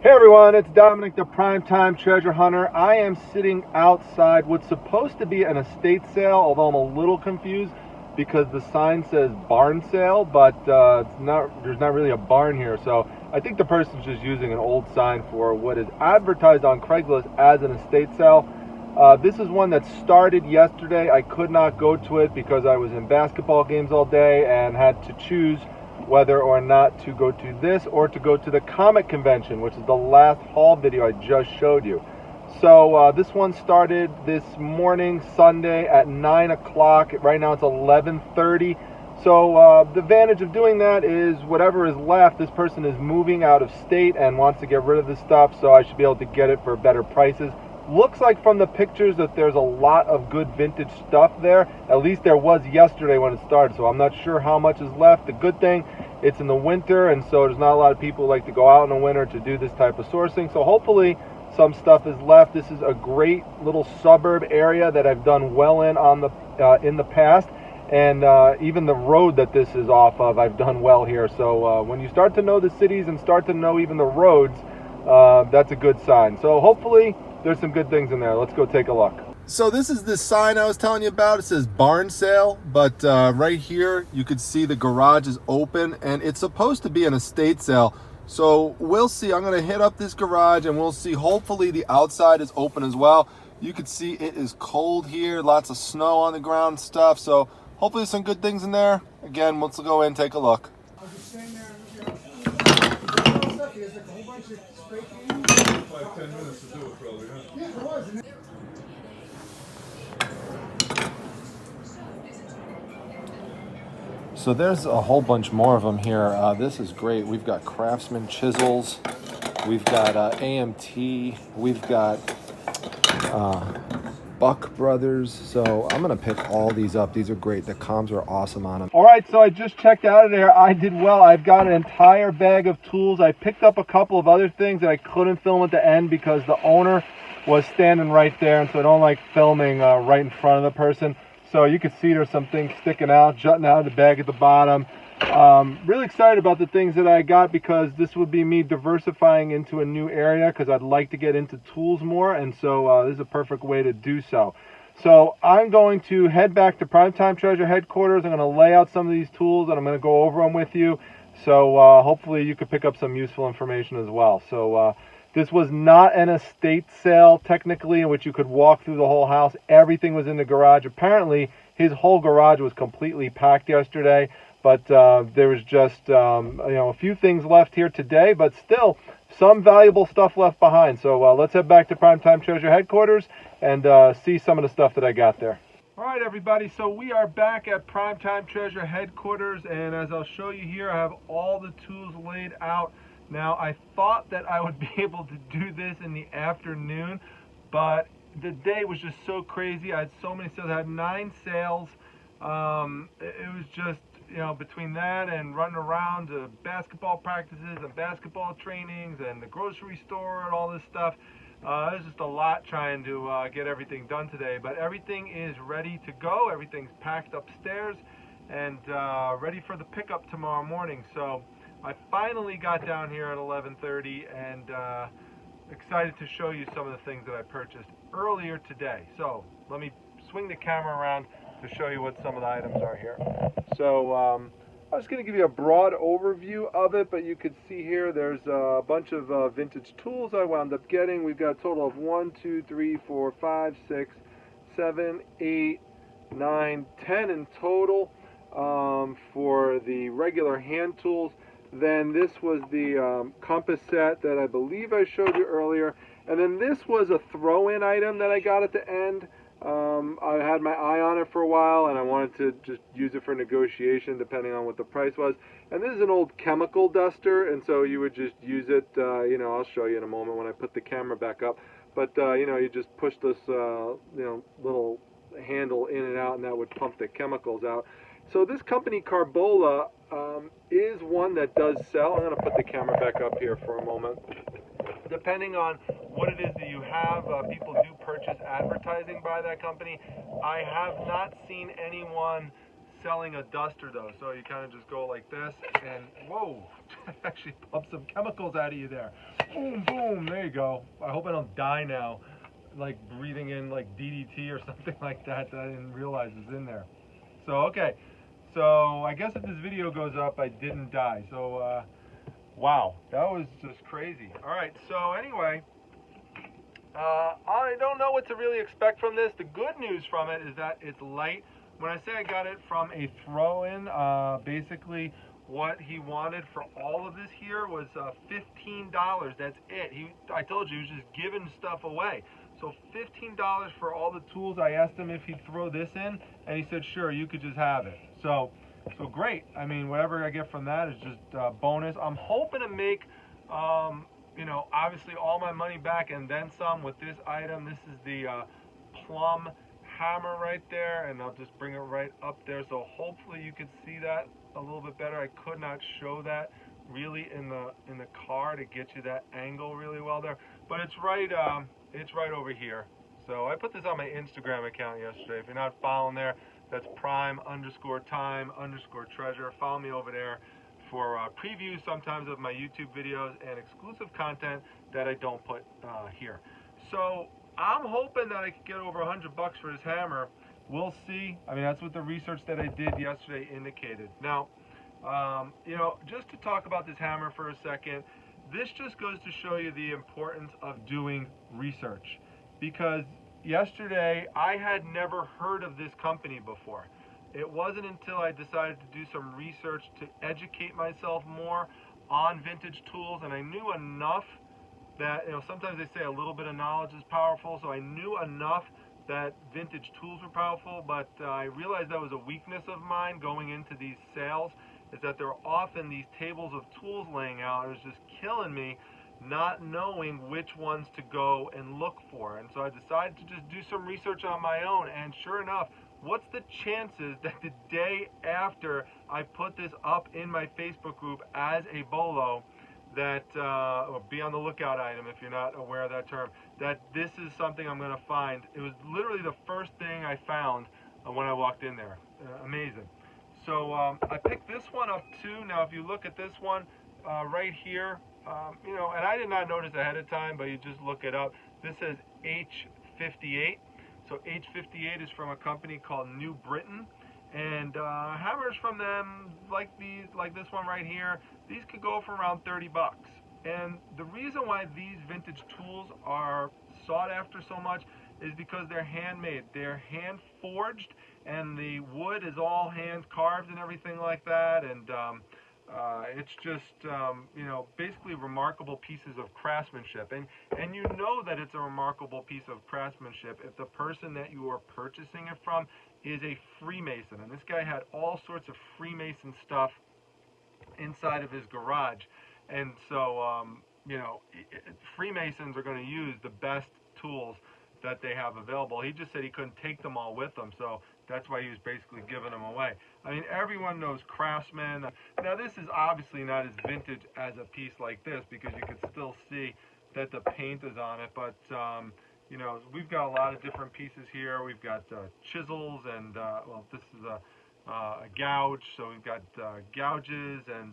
Hey everyone, it's Dominic, the Primetime Treasure Hunter. I am sitting outside what's supposed to be an estate sale, although I'm a little confused because the sign says barn sale, but there's not really a barn here. So I think the person's just using an old sign for what is advertised on Craigslist as an estate sale. This is one that started yesterday. I could not go to it because I was in basketball games all day and had to choose whether or not to go to this or to go to the comic convention, which is the last haul video I just showed you. So this one started this morning, Sunday at 9 o'clock. Right now it's 11:30. So the advantage of doing that is whatever is left, this person is moving out of state and wants to get rid of the stuff, so I should be able to get it for better prices. Looks like from the pictures that there's a lot of good vintage stuff there. At least there was yesterday when it started, so I'm not sure how much is left. The good thing, it's in the winter, and so there's not a lot of people who like to go out in the winter to do this type of sourcing. So hopefully some stuff is left. This is a great little suburb area that I've done well in the past, and even the road that this is off of, I've done well here. So when you start to know the cities and start to know even the roads, that's a good sign. So hopefully there's some good things in there. Let's go take a look. So this is the sign I was telling you about. It says barn sale, but right here you could see the garage is open and it's supposed to be an estate sale. So we'll see. I'm going to hit up this garage and we'll see. Hopefully the outside is open as well. You can see it is cold here, lots of snow on the ground and stuff. So hopefully there's some good things in there. Again, let's go in and take a look. I'll just stand there and look. There's like a whole bunch of spray cans. 5-10 minutes to do it, probably, huh? Yeah, there was. So there's a whole bunch more of them here. This is great. We've got Craftsman chisels. We've got AMT. We've got Buck Brothers. So I'm going to pick all these up. These are great. The comms are awesome on them. All right, so I just checked out of there. I did well. I've got an entire bag of tools. I picked up a couple of other things that I couldn't film at the end because the owner was standing right there, and so I don't like filming right in front of the person. So you can see there's some things sticking out, jutting out of the bag at the bottom. Really excited about the things that I got because this would be me diversifying into a new area because I'd like to get into tools more, and so this is a perfect way to do so. So I'm going to head back to Primetime Treasure headquarters. I'm going to lay out some of these tools and I'm going to go over them with you. So hopefully you could pick up some useful information as well. So this was not an estate sale technically in which you could walk through the whole house. Everything was in the garage. Apparently his whole garage was completely packed yesterday, but there was just a few things left here today, but still some valuable stuff left behind. So let's head back to Primetime Treasure headquarters and see some of the stuff that I got there. All right, everybody, so we are back at Primetime Treasure headquarters, and as I'll show you here, I have all the tools laid out. Now, I thought that I would be able to do this in the afternoon, but the day was just so crazy. I had so many sales. I had 9 sales. It was just, between that and running around to basketball practices and basketball trainings and the grocery store and all this stuff. It was just a lot trying to get everything done today. But everything is ready to go. Everything's packed upstairs and ready for the pickup tomorrow morning. So I finally got down here at 11:30 and excited to show you some of the things that I purchased earlier today. So let me swing the camera around to show you what some of the items are here. So I was going to give you a broad overview of it, but you could see here there's a bunch of vintage tools I wound up getting. We've got a total of 1, 2, 3, 4, 5, 6, 7, 8, 9, 10 in total for the regular hand tools. Then this was the compass set that I believe I showed you earlier. And then this was a throw-in item that I got at the end. I had my eye on it for a while and I wanted to just use it for negotiation depending on what the price was. And this is an old chemical duster, and so you would just use it, I'll show you in a moment when I put the camera back up. But, you just push this, little handle in and out, and that would pump the chemicals out. So this company, Carbola, is one that does sell. I'm going to put the camera back up here for a moment. Depending on what it is that you have, people do purchase advertising by that company. I have not seen anyone selling a duster though, so you kind of just go like this, and whoa, actually pump some chemicals out of you there. Boom, boom, there you go. I hope I don't die now, like breathing in like DDT or something like that I didn't realize is in there. So okay, so I guess if this video goes up, I didn't die. So wow, that was just crazy. All right, so anyway, I don't know what to really expect from this. The good news from it is that it's light. When I say I got it from a throw-in, basically what he wanted for all of this here was $15. That's it. I told you, he was just giving stuff away. So $15 for all the tools. I asked him if he'd throw this in, and he said, sure, you could just have it. So great. I mean, whatever I get from that is just bonus. I'm hoping to make, you know, obviously all my money back and then some with this item. This is the plum hammer right there, and I'll just bring it right up there, so hopefully you can see that a little bit better. I could not show that really in the car to get you that angle really well there, but it's right over here. So I put this on my Instagram account yesterday. If you're not following there, that's prime_time_treasure. Follow me over there for previews sometimes of my YouTube videos and exclusive content that I don't put here. So I'm hoping that I could get over $100 for this hammer. We'll see. I mean, that's what the research that I did yesterday indicated. Now, you know, just to talk about this hammer for a second, this just goes to show you the importance of doing research. Because yesterday, I had never heard of this company before. It wasn't until I decided to do some research to educate myself more on vintage tools, and I knew enough that, you know, sometimes they say a little bit of knowledge is powerful, so I knew enough that vintage tools were powerful, but I realized that was a weakness of mine going into these sales, is that there are often these tables of tools laying out. It was just killing me not knowing which ones to go and look for. And so I decided to just do some research on my own, and sure enough, what's the chances that the day after I put this up in my Facebook group as a bolo, that, or be on the lookout item if you're not aware of that term, that this is something I'm going to find. It was literally the first thing I found when I walked in there. Amazing. So I picked this one up too. Now if you look at this one right here, you know, and I did not notice ahead of time, but you just look it up. This says H58. So H58 is from a company called New Britain. And hammers from them, like this one right here, these could go for around $30. And the reason why these vintage tools are sought after so much is because they're handmade. They're hand forged, and the wood is all hand carved and everything like that. And it's just, you know, basically remarkable pieces of craftsmanship. And you know that it's a remarkable piece of craftsmanship if the person that you are purchasing it from is a Freemason. And this guy had all sorts of Freemason stuff inside of his garage. And so, you know, Freemasons are going to use the best tools that they have available. He just said he couldn't take them all with him, so that's why he was basically giving them away. I mean, everyone knows Craftsman. Now, this is obviously not as vintage as a piece like this because you can still see that the paint is on it, but you know, we've got a lot of different pieces here. We've got chisels and, well, this is a gouge, so we've got gouges and,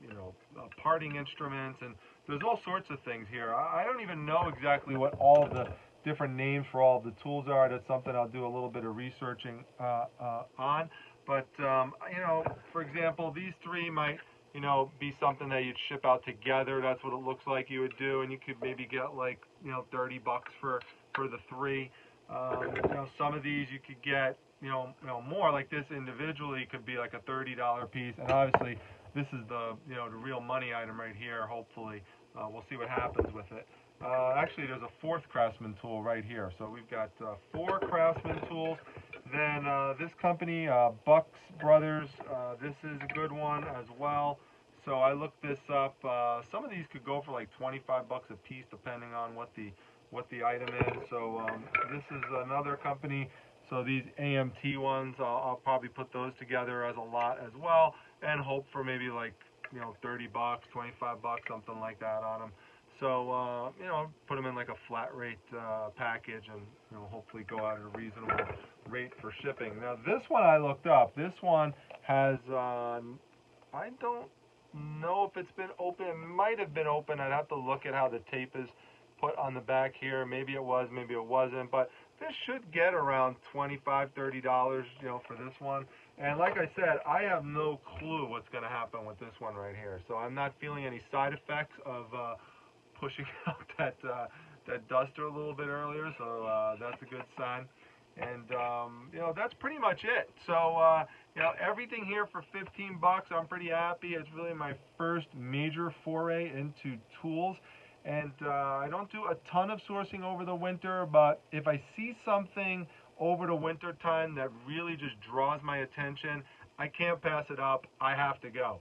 you know, parting instruments, and there's all sorts of things here. I don't even know exactly what all the different names for all the tools are. That's something I'll do a little bit of researching on. But, you know, for example, these three might, you know, be something that you'd ship out together. That's what it looks like you would do, and you could maybe get like, you know, $30 for the three. You know, some of these you could get, you know, more. Like this individually could be like a $30 piece, and obviously this is the, you know, the real money item right here. Hopefully, we'll see what happens with it. Actually, there's a fourth Craftsman tool right here. So we've got 4 Craftsman tools. Then this company, Bucks Brothers, this is a good one as well. So I looked this up. Some of these could go for like $25 a piece, depending on what the item is. So this is another company. So these AMT ones, I'll probably put those together as a lot as well, and hope for maybe like, you know, $30, $25, something like that on them. So, you know, put them in like a flat rate package and, you know, hopefully go out at a reasonable rate for shipping. Now, this one I looked up. This one has, I don't know if it's been open. It might have been open. I'd have to look at how the tape is put on the back here. Maybe it was, maybe it wasn't. But this should get around $25, $30, you know, for this one. And like I said, I have no clue what's going to happen with this one right here. So I'm not feeling any side effects of pushing out that duster a little bit earlier. So that's a good sign. And you know, that's pretty much it. So you know, everything here for 15 bucks. I'm pretty happy. It's really my first major foray into tools. And I don't do a ton of sourcing over the winter, but if I see something over the winter time that really just draws my attention, I can't pass it up. I have to go.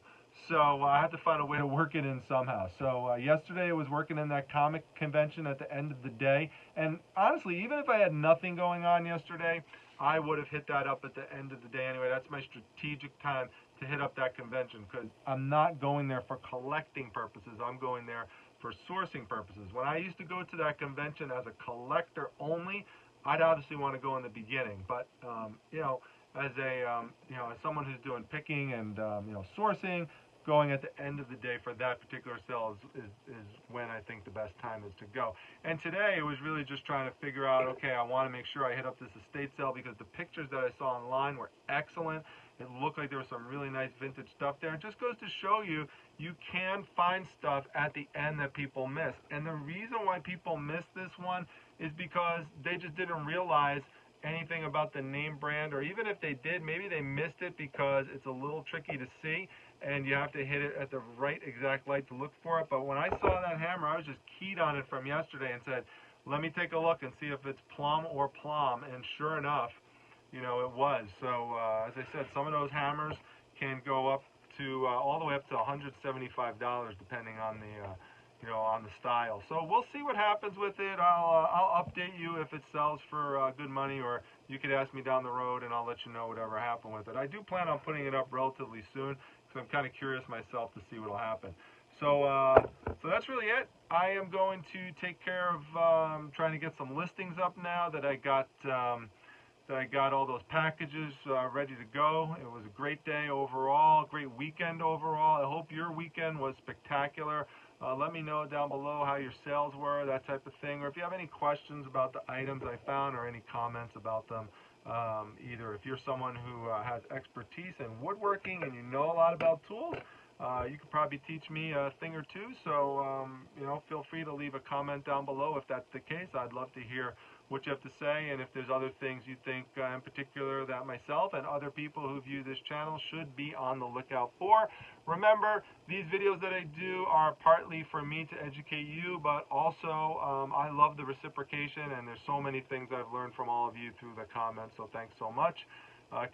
So I have to find a way to work it in somehow. So yesterday I was working in that comic convention at the end of the day. And honestly, even if I had nothing going on yesterday, I would have hit that up at the end of the day anyway. That's my strategic time to hit up that convention, because I'm not going there for collecting purposes. I'm going there for sourcing purposes. When I used to go to that convention as a collector only, I'd obviously want to go in the beginning. But you know, as a you know, as someone who's doing picking and you know, sourcing, going at the end of the day for that particular sale is when I think the best time is to go. And today it was really just trying to figure out, okay, I want to make sure I hit up this estate sale, because the pictures that I saw online were excellent. It looked like there was some really nice vintage stuff there. It just goes to show you, you can find stuff at the end that people miss. And the reason why people miss this one is because they just didn't realize anything about the name brand, or even if they did, maybe they missed it because it's a little tricky to see and you have to hit it at the right exact light to look for it. But when I saw that hammer, I was just keyed on it from yesterday and said, let me take a look and see if it's plum or plum. And sure enough, you know, it was. So as I said, some of those hammers can go up to all the way up to $175 depending on the you know, on the style. So we'll see what happens with it. I'll update you if it sells for good money, or you could ask me down the road and I'll let you know whatever happened with it. I do plan on putting it up relatively soon, because I'm kind of curious myself to see what will happen. So so that's really it. I am going to take care of trying to get some listings up now that I got all those packages ready to go. It was a great day overall, great weekend overall. I hope your weekend was spectacular. Let me know down below how your sales were, that type of thing, or if you have any questions about the items I found or any comments about them. Either if you're someone who has expertise in woodworking and you know a lot about tools, you could probably teach me a thing or two. So you know, feel free to leave a comment down below if that's the case. I'd love to hear what you have to say, and if there's other things you think in particular that myself and other people who view this channel should be on the lookout for. Remember, these videos that I do are partly for me to educate you, but also I love the reciprocation, and there's so many things I've learned from all of you through the comments, so thanks so much.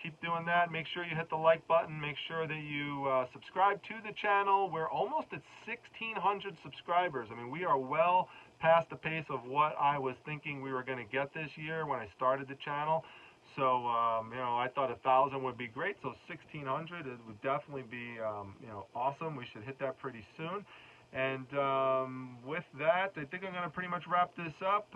Keep doing that. Make sure you hit the like button. Make sure that you subscribe to the channel. We're almost at 1,600 subscribers. I mean, we are well past the pace of what I was thinking we were going to get this year when I started the channel. So, you know, I thought 1,000 would be great. So 1,600 would definitely be, you know, awesome. We should hit that pretty soon. And with that, I think I'm going to pretty much wrap this up.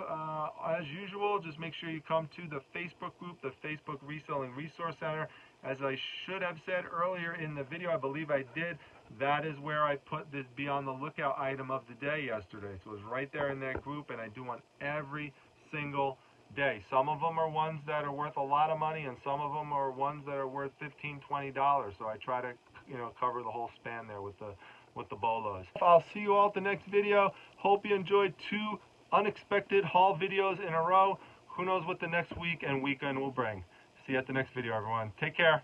As usual, just make sure you come to the Facebook group, the Facebook Reselling Resource Center. As I should have said earlier in the video, I believe I did, that is where I put this be on the lookout item of the day yesterday. So it was right there in that group, and I do one every single day. Some of them are ones that are worth a lot of money, and some of them are ones that are worth $15, $20. So I try to, you know, cover the whole span there with the bolos. I'll see you all at the next video. Hope you enjoyed 2 unexpected haul videos in a row. Who knows what the next week and weekend will bring. See you at the next video, everyone. Take care.